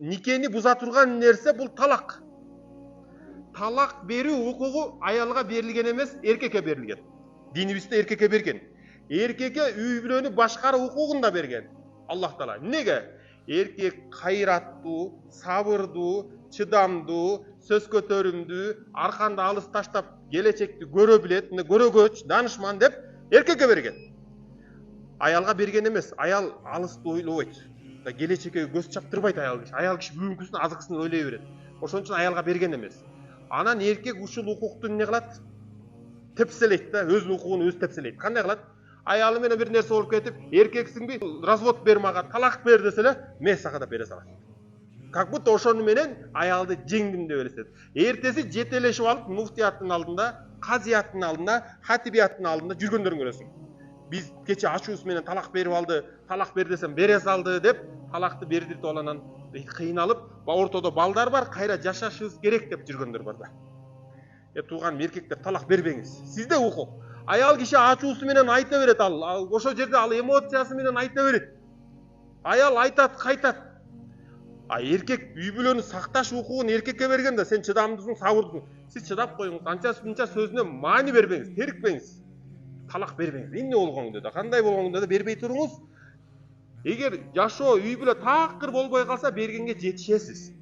никени буза турган нерсе бул талак. Талак берүү укугу аялга берилген эмес, эркекке берилген. Динибизде эркекке берген. Эркекке үй бүлөнү башкаруу укугун да берген Аллах Таала. Неге? Эркек кайраттуу, сабырдуу, чыдамдуу, сөз көтөрүмдүү, арканды алыс таштап келечекти көрө билет, көрөгөч, данышман деп эркекке берген. Аялга берген эмес. Аял алысты ойлобойт. Келечекке көз чаптырбайт аял киши. Аял киши бүгүнкүсүн, азыркысын ойлой берет. Ошон үчүн аялга берген эмес. Анан эркек ушул укукту эмне кылат? Тепселейт да, өзүнүн укугун өзү тепселейт. Кандай кылат? Аялы менен бир нерсе болуп кетип, эркексиңби, развод бер мага, талак бер десе эле, мен сага да бере салат. Как будто ошону менен аялды жеңдим деп элестет. Эртеси жетелешип алып, муфтияттын алдында, казияттын алдында, хатибияттын алдында жүргөндөрүн көрөсүң. Биз кече ачуубуз менен талак берип алды, талак бер десем бере салды деп, талакты бердиртип аланан кыйналып, ортодо балдар бар, кайра жашашыбыз керек деп жүргөндөр бар да. Тууган эркектер талак бербеңиз. Сизде укук. Аял киши ачуусу менен айта берет, ошол жерде ал эмоциясы менен айта берет. Аял айтат, кайтат. Эркек үй бүлөнү сакташ укугун эркекке берген да, сен чыдамдысың, сабырдысың. Сиз чыдап коюңуз, анча сөзүнө маани бербеңиз, терикпеңиз. Талак бербеңиз. Эмне болгоңду да, кандай болгоңду да бербей туруңуз. Эгер жашоо үй бүлө такыр болбой калса, бергенге жетишесиз.